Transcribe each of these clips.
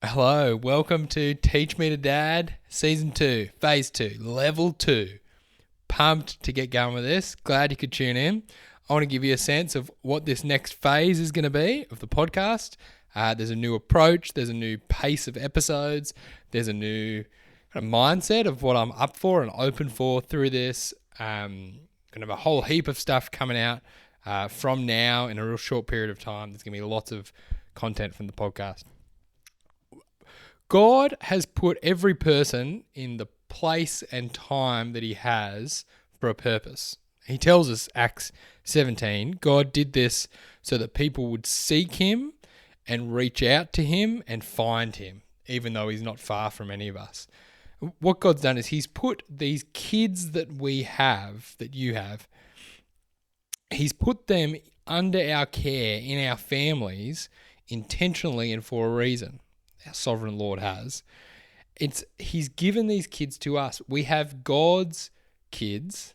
Hello, welcome to Teach Me to Dad, Season 2, Phase 2, Level 2. Pumped to get going with this. Glad you could tune in. I want to give you a sense of what this next phase is going to be of the podcast. There's a new approach, there's a new pace of episodes, there's a new kind of mindset of what I'm up for and open for through this. Going to have a whole heap of stuff coming out from now in a real short period of time. There's going to be lots of content from the podcast. God has put every person in the place and time that he has for a purpose. He tells us, Acts 17, God did this so that people would seek him and reach out to him and find him, even though he's not far from any of us. What God's done is he's put these kids that we have, that you have, he's put them under our care in our families intentionally and for a reason. Our sovereign Lord has. He's given these kids to us. We have God's kids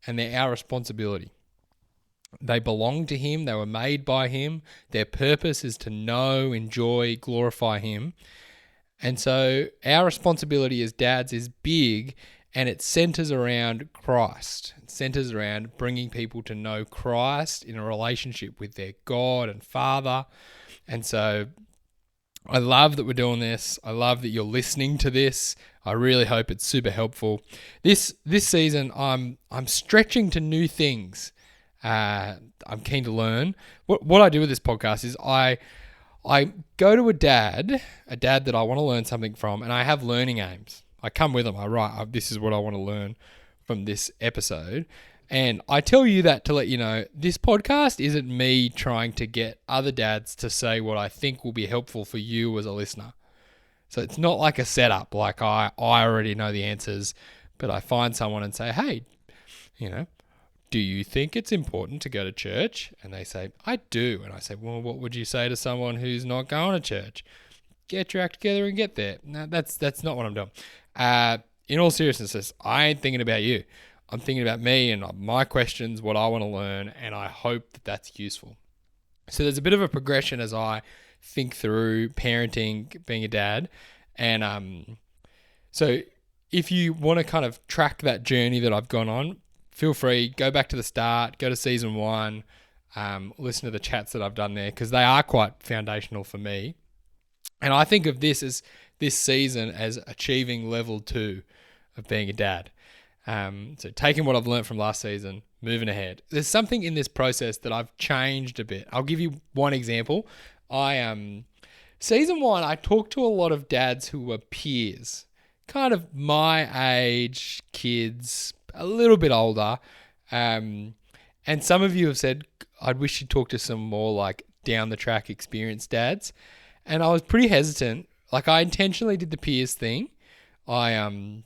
and they're our responsibility. They belong to him. They were made by him. Their purpose is to know, enjoy, glorify him. And so our responsibility as dads is big, and it centers around Christ. It centers around bringing people to know Christ in a relationship with their God and Father. And so I love that we're doing this. I love that you're listening to this. I really hope it's super helpful. This season, I'm stretching to new things. I'm keen to learn. What I do with this podcast is I go to a dad that I want to learn something from, and I have learning aims. I come with them. I write, this is what I want to learn from this episode. And I tell you that to let you know, this podcast isn't me trying to get other dads to say what I think will be helpful for you as a listener. So it's not like a setup, like I already know the answers, but I find someone and say, hey, do you think it's important to go to church? And they say, I do. And I say, well, what would you say to someone who's not going to church? Get your act together and get there. No, that's not what I'm doing. In all seriousness, I ain't thinking about you. I'm thinking about me and my questions, what I want to learn, and I hope that that's useful. So there's a bit of a progression as I think through parenting, being a dad. And so if you want to kind of track that journey that I've gone on, feel free, go back to the start, go to season 1, listen to the chats that I've done there, because they are quite foundational for me. And I think of this season as achieving level 2 of being a dad. So taking what I've learned from last season, moving ahead. There's something in this process that I've changed a bit. I'll give you one example. Season 1, I talked to a lot of dads who were peers, kind of my age, kids, a little bit older. And some of you have said, I'd wish you'd talk to some more like down the track experienced dads. And I was pretty hesitant. Like I intentionally did the peers thing. I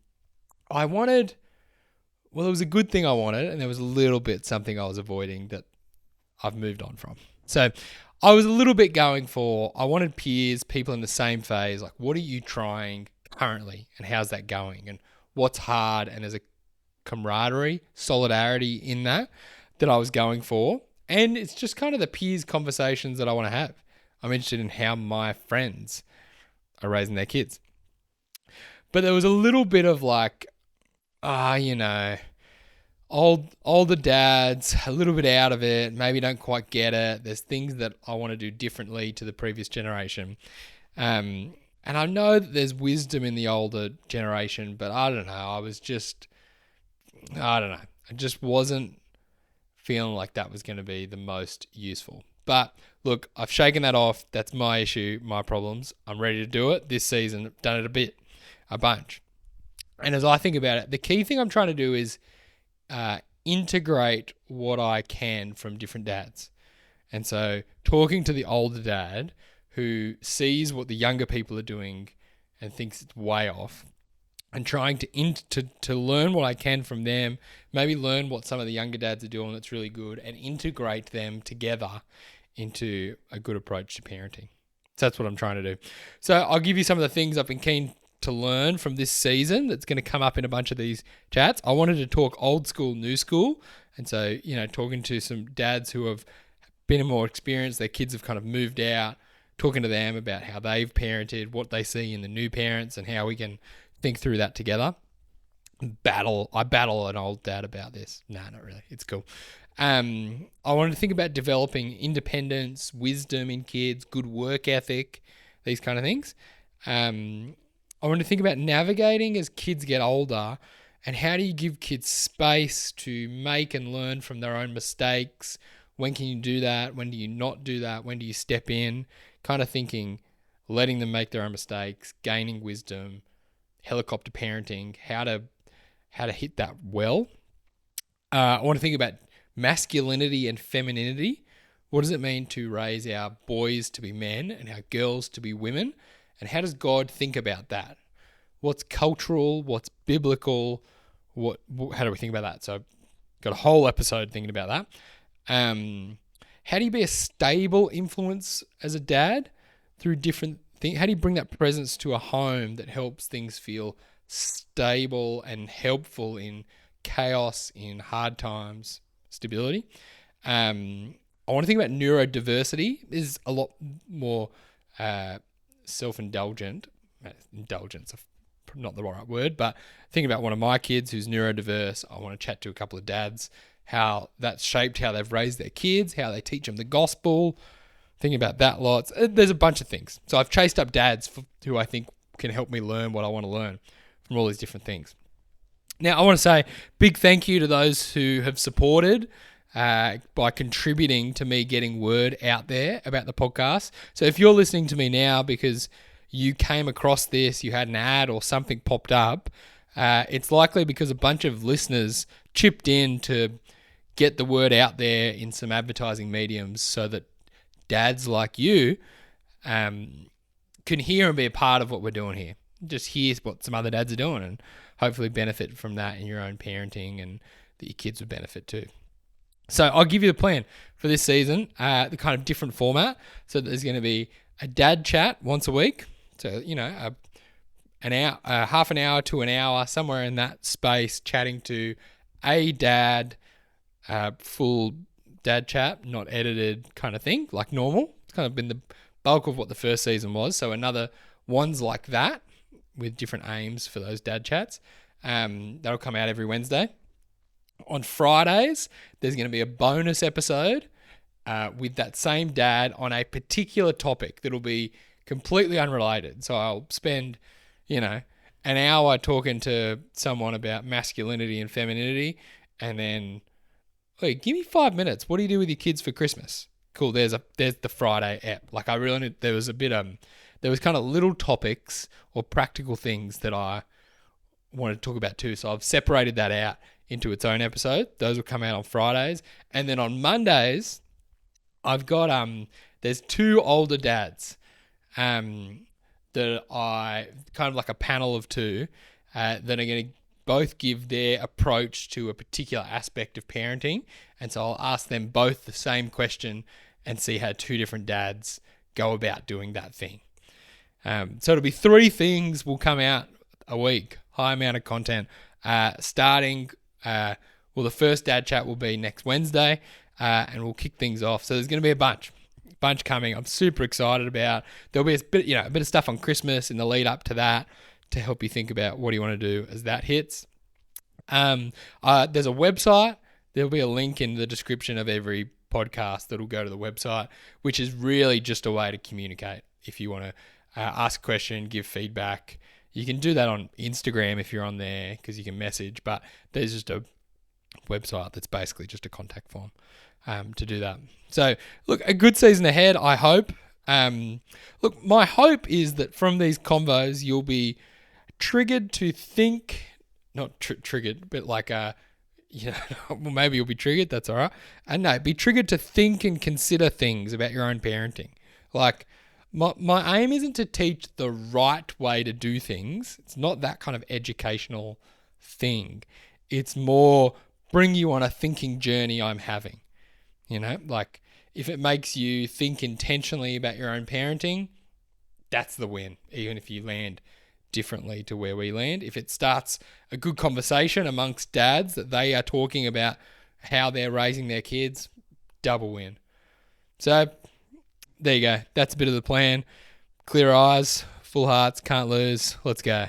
wanted... Well, it was a good thing I wanted, and there was a little bit something I was avoiding that I've moved on from. So I was a little bit going for, I wanted peers, people in the same phase, like what are you trying currently and how's that going and what's hard, and there's a camaraderie, solidarity in that I was going for. And it's just kind of the peers conversations that I want to have. I'm interested in how my friends are raising their kids. But there was a little bit of like, older dads, a little bit out of it, maybe don't quite get it. There's things that I want to do differently to the previous generation. And I know that there's wisdom in the older generation, but I don't know. I just wasn't feeling like that was going to be the most useful. But look, I've shaken that off. That's my issue, my problems. I'm ready to do it this season. I've done it a bunch. And as I think about it, the key thing I'm trying to do is integrate what I can from different dads. And so talking to the older dad who sees what the younger people are doing and thinks it's way off, and trying to learn what I can from them, maybe learn what some of the younger dads are doing that's really good, and integrate them together into a good approach to parenting. So that's what I'm trying to do. So I'll give you some of the things I've been keen to learn from this season that's going to come up in a bunch of these chats. I wanted to talk old school, new school. And so, talking to some dads who have been more experienced, their kids have kind of moved out, talking to them about how they've parented, what they see in the new parents, and how we can think through that together. I battle an old dad about this. Nah, not really. It's cool. I wanted to think about developing independence, wisdom in kids, good work ethic, these kind of things. I want to think about navigating as kids get older, and how do you give kids space to make and learn from their own mistakes? When can you do that? When do you not do that? When do you step in? Kind of thinking, letting them make their own mistakes, gaining wisdom, helicopter parenting, how to hit that well. I want to think about masculinity and femininity. What does it mean to raise our boys to be men and our girls to be women? And how does God think about that? What's cultural? What's biblical? How do we think about that? So I've got a whole episode thinking about that. How do you be a stable influence as a dad through different things? How do you bring that presence to a home that helps things feel stable and helpful in chaos, in hard times, stability? I want to think about neurodiversity. This is a lot more self-indulgent. Indulgence, not the right word, but think about one of my kids who's neurodiverse. I want to chat to a couple of dads, how that's shaped how they've raised their kids, how they teach them the gospel. Thinking about that lots. There's a bunch of things. So I've chased up dads who I think can help me learn what I want to learn from all these different things. Now, I want to say big thank you to those who have supported by contributing to me getting word out there about the podcast. So if you're listening to me now because you came across this, you had an ad or something popped up, it's likely because a bunch of listeners chipped in to get the word out there in some advertising mediums so that dads like you can hear and be a part of what we're doing here. Just hear what some other dads are doing and hopefully benefit from that in your own parenting, and that your kids would benefit too. So I'll give you the plan for this season, the kind of different format. So there's going to be a dad chat once a week. So, an hour, half an hour to an hour, somewhere in that space, chatting to a dad, full dad chat, not edited kind of thing, like normal. It's kind of been the bulk of what the first season was. So another ones like that with different aims for those dad chats. That'll come out every Wednesday. On Fridays, there's going to be a bonus episode with that same dad on a particular topic that'll be completely unrelated. So I'll spend, an hour talking to someone about masculinity and femininity, and then, hey, give me 5 minutes. What do you do with your kids for Christmas? Cool. There's the Friday app. Like I really there was kind of little topics or practical things that I wanted to talk about too. So I've separated that out into its own episode. Those will come out on Fridays. And then on Mondays, I've got there's two older dads that I kind of like a panel of two that are going to both give their approach to a particular aspect of parenting. And so I'll ask them both the same question and see how two different dads go about doing that thing. So it'll be 3 things will come out a week, high amount of content, starting, the first dad chat will be next Wednesday, and we'll kick things off. So there's going to be a bunch coming. I'm super excited about. There'll be a bit of stuff on Christmas in the lead up to that to help you think about what do you want to do as that hits. There's a website. There'll be a link in the description of every podcast that'll go to the website, which is really just a way to communicate. If you want to ask a question, give feedback, you can do that on Instagram if you're on there because you can message, but there's just a website that's basically just a contact form to do that. So, look, a good season ahead, I hope. Look, my hope is that from these convos, you'll be triggered to think, not triggered, but like, well, maybe you'll be triggered, that's all right. And no, be triggered to think and consider things about your own parenting. Like, my aim isn't to teach the right way to do things. It's not that kind of educational thing. It's more bring you on a thinking journey I'm having. Like if it makes you think intentionally about your own parenting, that's the win, even if you land differently to where we land. If it starts a good conversation amongst dads that they are talking about how they're raising their kids, double win. So there you go. That's a bit of the plan. Clear eyes, full hearts, can't lose. Let's go.